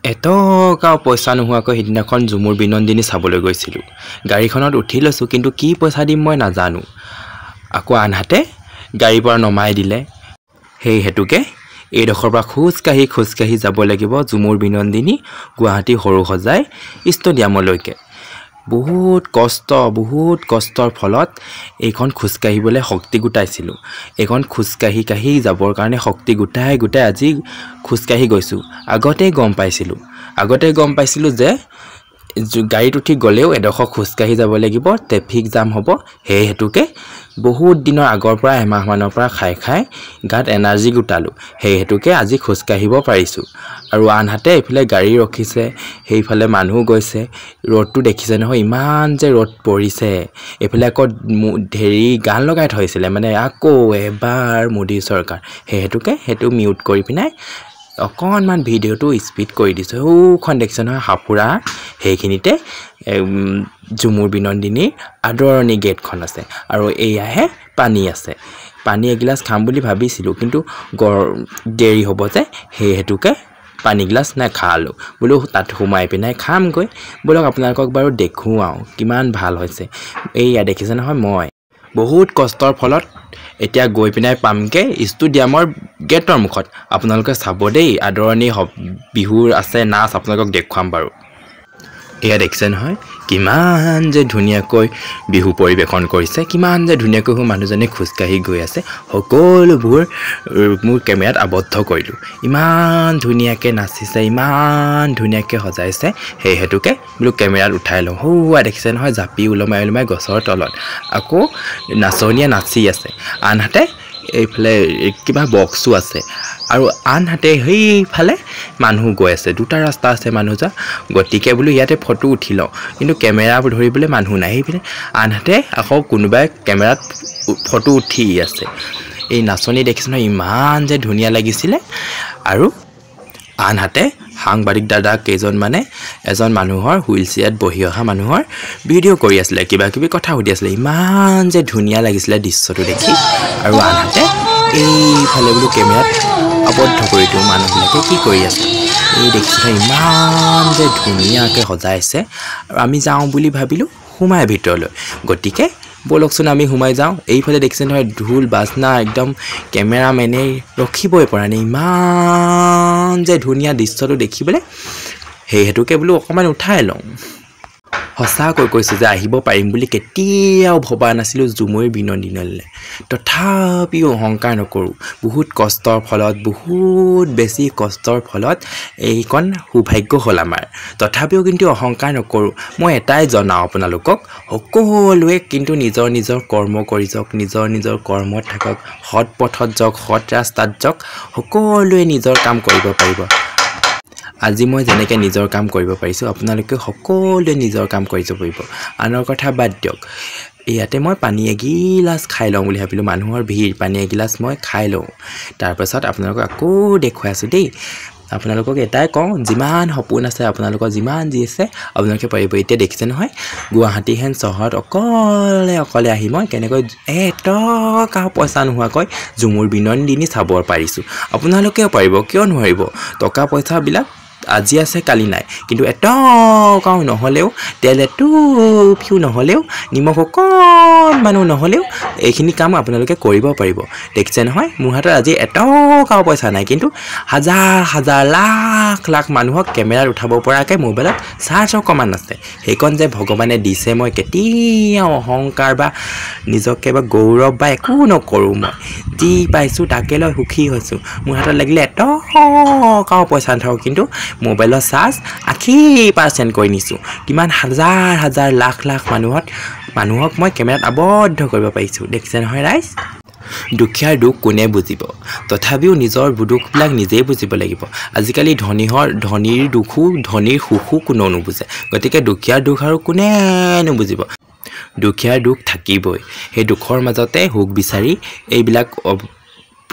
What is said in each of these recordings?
এটকাও পইচা নোহোৱাকৈ সিদিনাখন ঝুমুৰ বিনন্দিনী চাবলৈ গৈছিলোঁ। গাড়ীখনত উঠি লৈছোঁ, কিন্তু কি পইচা দিম মই নাজানো। আকৌ আনহাতে গাড়ীৰ পৰা নমাই দিলে। সেই হেতুকে এইডোখৰ পৰা খোজকাঢ়ি যাব লাগিব ঝুমুৰ বিনন্দিনী গুৱাহাটী সৰুসজাই ষ্টেডিয়ামলৈকে। বহুত কষ্টৰ ফলত এইখন খোজকাঢ়িবলৈ শক্তি গোটাইছিলোঁ। এইখন খোজকাঢ়ি যাবৰ কাৰণে শক্তি গোটাই আজি খোজকাঢ়ি গৈছোঁ। আগতেই গম পাইছিলোঁ যে গাড়ীত উঠি গ'লেও এডোখৰ খোজকাঢ়ি যাব লাগিব, ট্ৰেফিক জাম হ'ব। সেই হেতুকে বহুত দিনৰ আগৰ পৰা এমাহমানৰ পৰা খাই গাত এনাৰ্জি গোটালোঁ। সেই হেতুকে আজি খোজকাঢ়িব পাৰিছোঁ। আৰু আনহাতে এইফালে গাড়ী ৰখিছে, সেইফালে মানুহ গৈছে। ৰ'দটো দেখিছে নহয়, ইমান যে ৰ'দ পৰিছে। এইফালে আকৌ গান লগাই থৈছিলে, মানে আকৌ এবাৰ মোদী চৰকাৰ। সেই হেতুকে সেইটো মিউট কৰি পিনে অকণমান ভিডিঅ'টো স্পীড কৰি দিছোঁ। সৌখন দেখিছে নহয় হাফুৰা, সেইখিনিতে ঝুমুৰ বিনন্দিনীৰ আদৰণি গেটখন আছে। আৰু এয়াহে পানী আছে। পানী এগিলাচ খাম বুলি ভাবিছিলোঁ, কিন্তু দেৰি হ'ব যে, সেই হেতুকে পানীগিলাচ নাখালোঁ। বোলো তাত সোমাই পিনাই খামগৈ। বোলক আপোনালোকক বাৰু দেখুৱাওঁ কিমান ভাল হৈছে। এইয়া দেখিছে নহয়, মই বহুত কষ্টৰ ফলত এতিয়া গৈ পিনাই পামগৈ ষ্টেডিয়ামৰ গেটৰ মুখত। আপোনালোকে চাব দেই, আদৰণি বিহুৰ আছে নাচ, আপোনালোকক দেখুৱাম বাৰু। এয়া দেখিছে নহয়, কিমান যে ধুনীয়াকৈ বিহু পৰিৱেশন কৰিছে, কিমান যে ধুনীয়াকৈ মানুহজনে খোজকাঢ়ি গৈ আছে। সকলোবোৰ মোৰ কেমেৰাত আবদ্ধ কৰিলোঁ। ইমান ধুনীয়াকৈ নাচিছে, ইমান ধুনীয়াকৈ সজাইছে। সেই হেতুকে বোলো কেমেৰাত উঠাই লওঁ। সৌৱা দেখিছে নহয়, জাপি ওলমাই গছৰ তলত আকৌ নাচনীয়ে নাচি আছে। আনহাতে এইফালে কিবা বক্সো আছে। আৰু আনহাতে সেইফালে মানুহ গৈ আছে। দুটা ৰাস্তা আছে মানুহ যোৱা। গতিকে বোলো ইয়াতে ফটো উঠি লওঁ, কিন্তু কেমেৰা ধৰিবলৈ মানুহ নাই। সেইপিনে আনহাতে আকৌ কোনোবাই কেমেৰাত ফটো উঠি আছে। এই নাচনী দেখিছে নহয়, ইমান যে ধুনীয়া লাগিছিলে। আৰু আনহাতে সাংবাদিক দাদা কেইজনমানে এজন মানুহৰ হুইল চেয়াৰত বহি অহা মানুহৰ ভিডিঅ' কৰি আছিলে, কিবা কথা সুধি আছিলে। ইমান যে ধুনীয়া লাগিছিলে দৃশ্যটো দেখি। আৰু আনহাতে এইফালে বোলো কেমেৰাত আবদ্ধ কৰি দিওঁ, মানুহবিলাকে কি কৰি আছে। এই দেখিছে ইমান যে ধুনীয়াকৈ সজাইছে। আৰু আমি যাওঁ বুলি ভাবিলোঁ সোমাই ভিতৰলৈ। গতিকে ব'লকচোন আমি সোমাই যাওঁ। এইফালে দেখিছে নহয় ঢোল বাজনা, একদম কেমেৰামেনে ৰখিবই পৰা নাই, ইমান যে ধুনীয়া দৃশ্যটো দেখিবলৈ। সেই হেতুকে বোলো অকণমান উঠাই লওঁ। সঁচাকৈ কৈছোঁ যে আহিব পাৰিম বুলি কেতিয়াও ভবা নাছিলোঁ ঝুমুৰ বিনন্দিনীলৈ। তথাপিও অহংকাৰ নকৰোঁ। বহুত কষ্টৰ ফলত, বহুত বেছি কষ্টৰ ফলত এইকণ সৌভাগ্য হ'ল আমাৰ। তথাপিও কিন্তু অহংকাৰ নকৰোঁ। মই এটাই জনাওঁ আপোনালোকক, সকলোৱে কিন্তু নিজৰ কৰ্ম কৰি যাওক, নিজৰ কৰ্মত থাকক, সৎ পথত যাওক, সৎ ৰাস্তাত যাওক। সকলোৱে নিজৰ কাম কৰিব পাৰিব। আজি মই যেনেকৈ নিজৰ কাম কৰিব পাৰিছোঁ, আপোনালোকে সকলোৱে নিজৰ কাম কৰি যাব পাৰিব। আনৰ কথা বাদ দিয়ক। ইয়াতে মই পানী এগিলাচ খাই লওঁ বুলি ভাবিলোঁ। মানুহৰ ভিৰ, পানী এগিলাচ মই খাই লওঁ। তাৰপাছত আপোনালোকক আকৌ দেখুৱাই আছোঁ দেই। আপোনালোকক এটাই কওঁ, যিমান সপোন আছে আপোনালোকৰ, যিমান যি আছে আপোনালোকে পাৰিব। এতিয়া দেখিছে নহয়, গুৱাহাটী হেন চহৰত অকলে আহি মই কেনেকৈ এটকাও পইচা নোহোৱাকৈ ঝুমুৰ বিনন্দিনী চাব পাৰিছোঁ। আপোনালোকেও পাৰিব, কিয় নোৱাৰিব। টকা পইচাবিলাক আজি আছে কালি নাই, কিন্তু এটকাও নহ'লেও, তেল এটুপিও নহ'লেও, নিমখ অকণমানো নহ'লেও এইখিনি কাম আপোনালোকে কৰিব পাৰিব। দেখিছে নহয়, মোৰ হাতত আজি এটকাও পইচা নাই, কিন্তু হাজাৰ লাখ মানুহক কেমেৰাত উঠাব পৰাকৈ মোবাইলত চাৰ্জ অকণমান আছে। সেইকণ যে ভগৱানে দিছে। মই কেতিয়াও অহংকাৰ বা নিজকে বা গৌৰৱ বা একো নকৰোঁ। মই যি পাইছোঁ তাকে লৈ সুখী হৈছোঁ। মোৰ হাতত লাগিলে এটকাও পইচা নাথাকক, কিন্তু মোবাইলৰ চাৰ্জ 80% কৰি নিছোঁ। কিমান হাজাৰ লাখ মানুহক মই কেমেৰাত আবদ্ধ কৰিব পাৰিছোঁ। দেখিছে নহয় ৰাইজ। দুখীয়াৰ দুখ কোনে বুজিব। তথাপিও নিজৰ দুখবিলাক নিজেই বুজিব লাগিব। আজিকালি ধনীৰ সুখো কোনেও নুবুজে। গতিকে দুখীয়াৰ দুখ আৰু কোনে নুবুজিব। দুখীয়াৰ দুখ থাকিবই। সেই দুখৰ মাজতে সুখ বিচাৰি এইবিলাক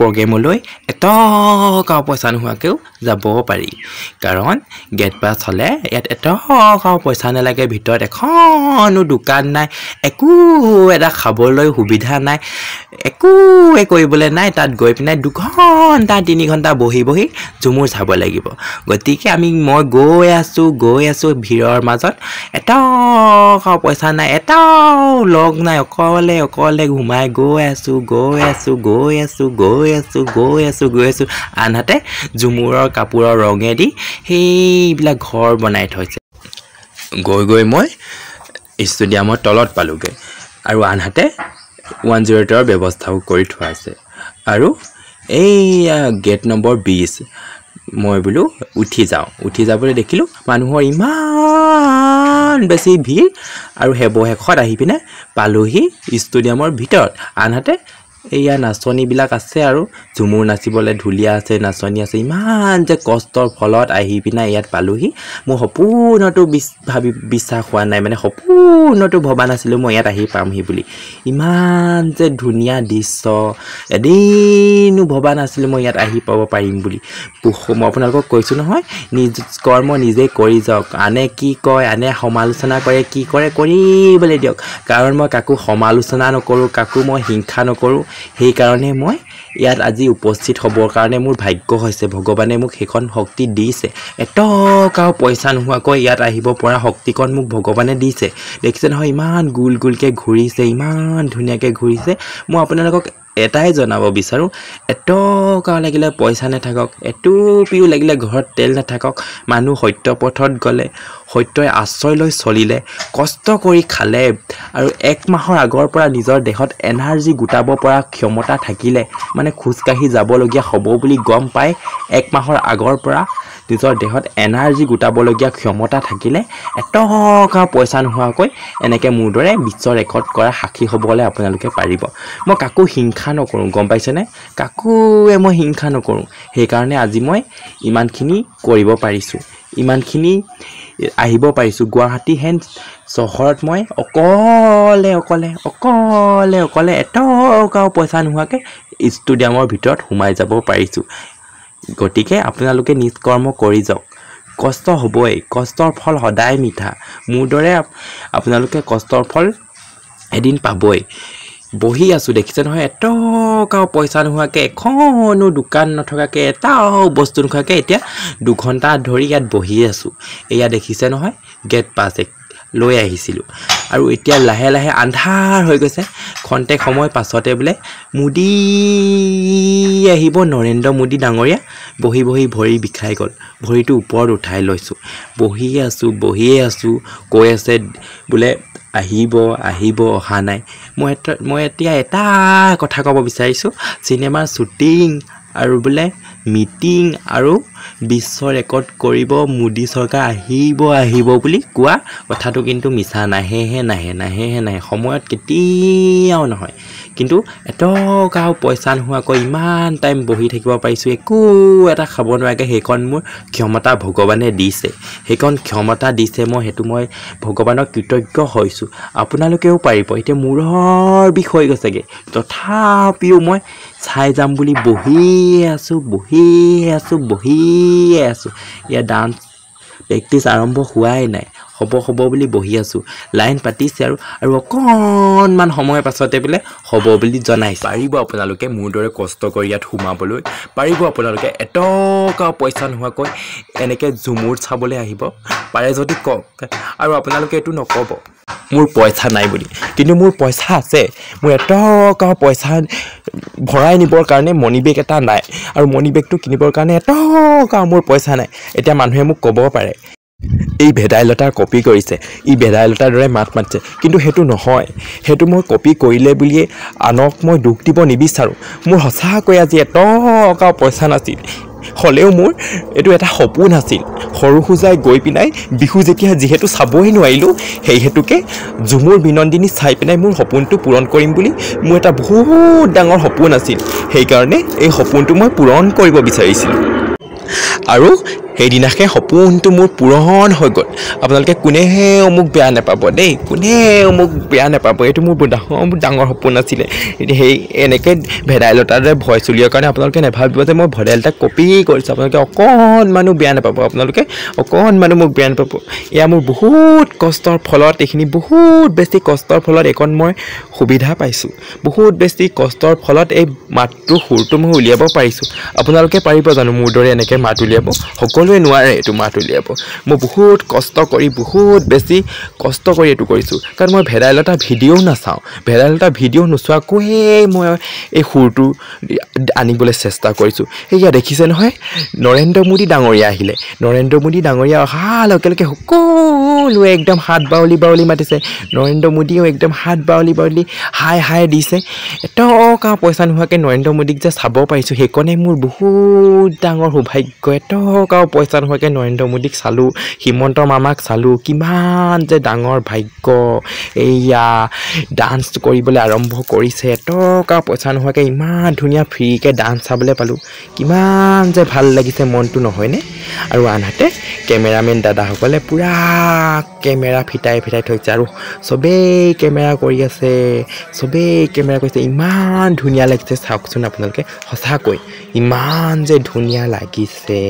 প্ৰগ্ৰেমলৈ এটকাও পইচা নোহোৱাকৈও যাব পাৰি কাৰণ গেট পাছ হ'লে ইয়াত এটকাও পইচা নালাগে ভিতৰত এখনো দোকান নাই একো এটা খাবলৈ সুবিধা নাই একো কৰিবলৈ নাই তাত গৈ পিনে 2 ঘণ্টা 3 ঘণ্টা বহি ঝুমুৰ চাব লাগিব গতিকে মই গৈ আছো ভিৰৰ মাজত এটকাও পইচা নাই এটাও লগ নাই অকলে ঘুমাই গৈ আছো আনহাতে ঝুমুৰৰ কাপোৰৰ ৰঙেদি সেইবিলাক ঘৰ বনাই থৈছে গৈ মই ষ্টেডিয়ামৰ তলত পালোগে আৰু আনহাতে 108ৰ ব্যৱস্থাও কৰি থোৱা আছে আৰু এইয়া গেট নম্বৰ 20 মই বোলো উঠি যাবলৈ দেখিলো মানুহৰ ইমান বেছি ভিৰ আৰু হেবহেখত আহি পিনে পালোহি ষ্টেডিয়ামৰ ভিতৰত আনহাতে এইয়া নাচনীবিলাক আছে আৰু ঝুমুৰ নাচিবলৈ ঢুলীয়া আছে নাচনী আছে ইমান যে কষ্টৰ ফলত আহি পিনে ইয়াত পালোহি মোৰ সপোনতো বিশ্বাস হোৱা নাই মানে সপোনতো ভবা নাছিলোঁ মই ইয়াত আহি পামহি বুলি ইমান যে ধুনীয়া দৃশ্য এদিনো ভবা নাছিলোঁ মই ইয়াত আহি পাব পাৰিম বুলি মই আপোনালোকক কৈছোঁ নহয় নিজ কৰ্ম নিজে কৰি যাওক আনে কি কয় আনে সমালোচনা কৰে কি কৰে কৰিবলৈ দিয়ক কাৰণ মই কাকো সমালোচনা নকৰোঁ কাকো মই হিংসা নকৰোঁ সেইকাৰণে মই ইয়াত আজি উপস্থিত হ'বৰ কাৰণে মোৰ ভাগ্য হৈছে ভগৱানে মোক সেইখন শক্তি দিছে এটকাও পইচা নোহোৱাকৈ ইয়াত আহিব পৰা শক্তিকণ মোক ভগৱানে দিছে দেখিছে নহয় ইমান গোলকৈ ঘূৰিছে ইমান ধুনীয়াকৈ ঘূৰিছে মই আপোনালোকক এটাই জনাব বিচাৰোঁ এটকাও লাগিলে পইচা নাথাকক এটুপিও লাগিলে ঘৰত তেল নাথাকক মানুহ সত্য পথত গ'লে সত্যই আশ্ৰয় লৈ চলিলে কষ্ট কৰি খালে আৰু 1 মাহৰ আগৰ পৰা নিজৰ দেহত এনাৰ্জি গোটাব পৰা ক্ষমতা থাকিলে মানে খোজকাঢ়ি যাবলগীয়া হ'ব বুলি গম পাই 1 মাহৰ আগৰ পৰা নিজৰ দেহত এনাৰ্জি গোটাবলগীয়া ক্ষমতা থাকিলে এটকা পইচা নোহোৱাকৈ এনেকৈ মোৰ দৰে বিশ্ব ৰেকৰ্ড কৰা সাক্ষী হ'বলৈ আপোনালোকে পাৰিব মই কাকো হিংসা নকৰোঁ গম পাইছেনে কাকোৱে মই হিংসা নকৰোঁ সেইকাৰণে আজি মই ইমানখিনি কৰিব পাৰিছোঁ ইমানখিনি আহিব পাৰিছোঁ গুৱাহাটী হেন চহৰত মই অকলে এটকাও পইচা নোহোৱাকৈ ষ্টেডিয়ামৰ ভিতৰত সোমাই যাব পাৰিছোঁ গতিকে আপোনালোকে নিজ কৰ্ম কৰি যাওক কষ্ট হ'বই কষ্টৰ ফল সদায় মিঠা মোৰ দৰে আপোনালোকে কষ্টৰ ফল এদিন পাবই বহি আছোঁ দেখিছে নহয় এটকাও পইচা নোহোৱাকৈ এখনো দোকান নথকাকৈ এটাও বস্তু নোখোৱাকৈ এতিয়া 2 ঘণ্টা ধৰি ইয়াত বহি আছোঁ এয়া দেখিছে নহয় গেট পাছ লৈ আহিছিলোঁ আৰু এতিয়া লাহে লাহে আন্ধাৰ হৈ গৈছে খন্তেক সময় পাছতে বোলে মোদী আহিব নৰেন্দ্ৰ মোদী ডাঙৰীয়া বহি ভৰি বিষাই গ'ল ভৰিটো ওপৰত উঠাই লৈছোঁ বহিয়ে আছোঁ কৈ আছে বোলে আহিব অহা নাই মই এতিয়া এটা কথা ক'ব বিচাৰিছোঁ চিনেমাৰ শ্বুটিং আৰু বোলে মিটিং আৰু বিশ্ব ৰেকৰ্ড কৰিব মোদী চৰকাৰ আহিব বুলি কোৱা কথাটো কিন্তু মিছা নাহে সময়ত কেতিয়াও নহয় কিন্তু এটকাও পইচা নোহোৱাকৈ ইমান টাইম বহি থাকিব পাৰিছোঁ একো এটা খাব নোৱাৰাকৈ সেইকণ মোৰ ক্ষমতা ভগৱানে দিছে সেইকণ ক্ষমতা দিছে মই ভগৱানক কৃতজ্ঞ হৈছোঁ আপোনালোকেও পাৰিব এতিয়া মূৰৰ বিষ হৈ গৈছেগৈ তথাপিও মই চাই যাম বুলি বহিয়ে আছোঁ ইয়াৰ ডান্স প্ৰেক্টিছ আৰম্ভ হোৱাই নাই হ'ব বুলি বহি আছোঁ লাইন পাতিছে আৰু অকণমান সময়ৰ পাছতে বোলে হ'ব বুলি জনাইছে পাৰিব আপোনালোকে মোৰ দৰে কষ্ট কৰি ইয়াত সোমাবলৈ পাৰিব আপোনালোকে এটকাও পইচা নোহোৱাকৈ এনেকৈ ঝুমুৰ চাবলৈ আহিব পাৰে যদি কওক আৰু আপোনালোকে এইটো নক'ব মোৰ পইচা নাই বুলি কিন্তু মোৰ পইচা আছে মোৰ এটকাও পইচা ভৰাই নিবৰ কাৰণে মনি বেগ এটা নাই আৰু মনি বেগটো কিনিবৰ কাৰণে এটকাও মোৰ পইচা নাই এতিয়া মানুহে মোক ক'ব পাৰে এই ভেদাইলতাৰ কপি কৰিছে ই ভেদাইলতাৰ দৰে মাত মাতিছে কিন্তু সেইটো নহয় সেইটো মই কপি কৰিলে বুলিয়ে আনক মই দুখ দিব নিবিচাৰোঁ মোৰ সঁচাকৈ আজি এটকাও পইচা নাছিল হ'লেও মোৰ এইটো এটা সপোন আছিল সৰু সুজাই গৈ পিনাই বিহু যেতিয়া যিহেতু চাবই নোৱাৰিলোঁ সেই হেতুকে ঝুমুৰ বিনন্দিনী চাই পিনাই মোৰ সপোনটো পূৰণ কৰিম বুলি মোৰ এটা বহুত ডাঙৰ সপোন আছিল সেইকাৰণে এই সপোনটো মই পূৰণ কৰিব বিচাৰিছিলোঁ আৰু সেইদিনাকে সপোনটো মোৰ পূৰণ হৈ গ'ল আপোনালোকে কোনেও মোক বেয়া নাপাব দেই কোনেও মোক বেয়া নাপাব এইটো মোৰ ডাঙৰ সপোন আছিলে সেই এনেকৈ ভেদাইলতাৰ ভইচ উলিওৱাৰ কাৰণে আপোনালোকে নাভাবিব যে মই ভেদাইলতাক কপি কৰিছোঁ আপোনালোকে অকণমানো বেয়া নাপাব আপোনালোকে অকণমানো মোক বেয়া নাপাব এয়া মোৰ বহুত কষ্টৰ ফলত এইখিনি বহুত বেছি কষ্টৰ ফলত এইকণ মই সুবিধা পাইছোঁ বহুত বেছি কষ্টৰ ফলত এই মাতটো সুৰটো মই উলিয়াব পাৰিছোঁ আপোনালোকে পাৰিব জানো মোৰ দৰে এনেকৈ মাত উলিয়াব সকলোৱে নোৱাৰে এইটো মাত উলিয়াব মই বহুত কষ্ট কৰি বহুত বেছি কষ্ট কৰি এইটো কৰিছোঁ কাৰণ মই ভেদাইলতা ভিডিঅ' নাচাওঁ ভেদাইলতা ভিডিঅ' নোচোৱাকৈয়ে মই এই সুৰটো আনিবলৈ চেষ্টা কৰিছোঁ সেয়া দেখিছে নহয় নৰেন্দ্ৰ মোদী ডাঙৰীয়া আহিলে নৰেন্দ্ৰ মোদী ডাঙৰীয়া অহাৰ লগে লগে সকলোৱে একদম হাত বাউলি মাতিছে নৰেন্দ্ৰ মোদীয়েও একদম হাত বাউলি হাই দিছে এটকা পইচা নোহোৱাকৈ নৰেন্দ্ৰ মোদীক যে চাব পাৰিছোঁ সেইকণে মোৰ বহুত ডাঙৰ সৌভাগ্য এটকাও পইচা নোহোৱাকৈ নৰেন্দ্ৰ মোদীক চালোঁ হিমন্ত মামাক চালোঁ কিমান যে ডাঙৰ ভাগ্য এইয়া ডান্স কৰিবলৈ আৰম্ভ কৰিছে এটকা পইচা নোহোৱাকৈ ইমান ধুনীয়া ফ্ৰীকৈ ডান্স চাবলৈ পালোঁ কিমান যে ভাল লাগিছে মনটো নহয়নে আৰু আনহাতে কেমেৰামেন দাদাসকলে পূৰা কেমেৰা ফিটাই থৈছে আৰু চবেই কেমেৰা কৰি আছে চবেই কেমেৰা কৰিছে ইমান ধুনীয়া লাগিছে চাওকচোন আপোনালোকে সঁচাকৈ ইমান যে ধুনীয়া লাগিছে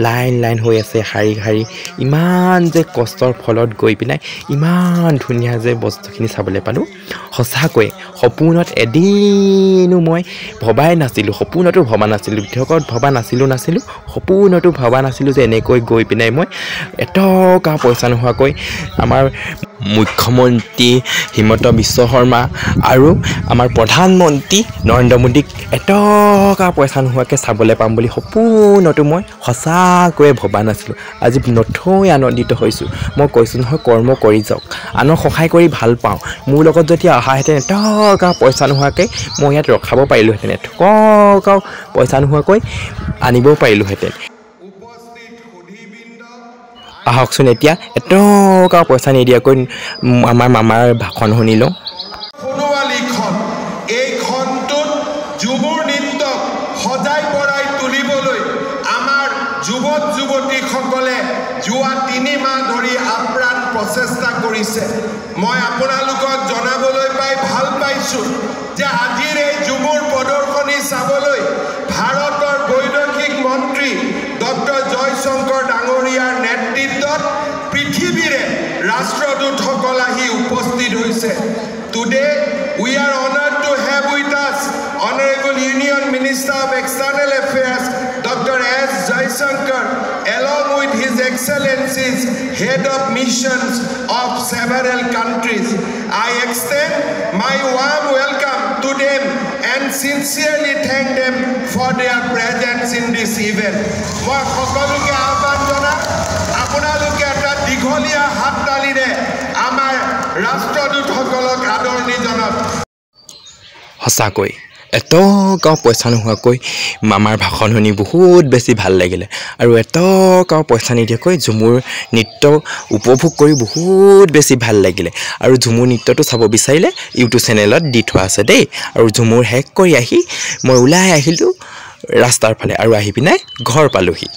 লাইন হৈ আছে শাৰী ইমান যে কষ্টৰ ফলত গৈ পিনাই ইমান ধুনীয়া যে বস্তুখিনি চাবলৈ পালোঁ সঁচাকৈ সপোনত এদিনো মই ভবাই নাছিলোঁ সপোনতো ভবা নাছিলোঁ ভিডিঅ'ত ভবা নাছিলোঁ সপোনতো ভবা নাছিলোঁ যে এনেকৈ গৈ পিনাই মই এটকা পইচা নোহোৱাকৈ আমাৰ মুখ্যমন্ত্ৰী হিমন্ত বিশ্ব শৰ্মা আৰু আমাৰ প্ৰধানমন্ত্ৰী নৰেন্দ্ৰ মোদীক এটকা পইচা নোহোৱাকৈ চাবলৈ পাম বুলি সপোনতো মই সঁচাকৈয়ে ভবা নাছিলোঁ আজি নথৈ আনন্দিত হৈছোঁ মই কৈছোঁ নহয় কৰ্ম কৰি যাওক আনক সহায় কৰি ভাল পাওঁ মোৰ লগত যদি অহাহেঁতেন এটকা পইচা নোহোৱাকৈ মই ইয়াত ৰখাব পাৰিলোঁহেঁতেন এটকাও পইচা নোহোৱাকৈ আনিব পাৰিলোঁহেঁতেন আহকচোন এতিয়া এটকা পইচা নিদিয়াকৈ আমাৰ মামাৰ ভাষণ শুনি লওঁ এইখনটোত ঝুমুৰ নৃত্যক সজাই পৰাই তুলিবলৈ আমাৰ যুৱতীসকলে যোৱা 3 মাহ ধৰি আপ্ৰাণ প্ৰচেষ্টা কৰিছে মই আপোনালোকক জনাবলৈ পাই ভাল পাইছোঁ যে আজিৰ এই ঝুমুৰ প্ৰদৰ্শনী চাবলৈ ভাৰতৰ বৈদেশিক মন্ত্ৰী ডক্টৰ জয়শংকৰ ডাঙৰীয়াৰ নেতৃত্বত পৃথিৱীৰে ৰাষ্ট্ৰদূতসকল আহি উপস্থিত হৈছে Today we are honored to have with us Honorable Union Minister of External Affairs Dr. S. Jaishankar along with His Excellencies Head of Missions of several countries. I extend my warm welcome to them and sincerely thank them for their presence in this event. মই সকলোকে আহ্বান জনাম আপোনালোকে এটা দীঘলীয়া হাততালিৰে আমাৰ ৰাষ্ট্ৰদূতসকলক আদৰণি জনাওক সঁচাকৈ এটকাও পইচা নোহোৱাকৈ মামাৰ ভাষণ শুনি বহুত বেছি ভাল লাগিলে আৰু এটকাও পইচা নিদিয়াকৈ ঝুমুৰ নৃত্য উপভোগ কৰি বহুত বেছি ভাল লাগিলে আৰু ঝুমুৰ নৃত্যটো চাব বিচাৰিলে ইউটিউব চেনেলত দি থোৱা আছে দেই আৰু ঝুমুৰ শেষ কৰি আহি মই ওলাই আহিলোঁ ৰাস্তাৰ ফালে আৰু আহি পিনাই ঘৰ পালোহি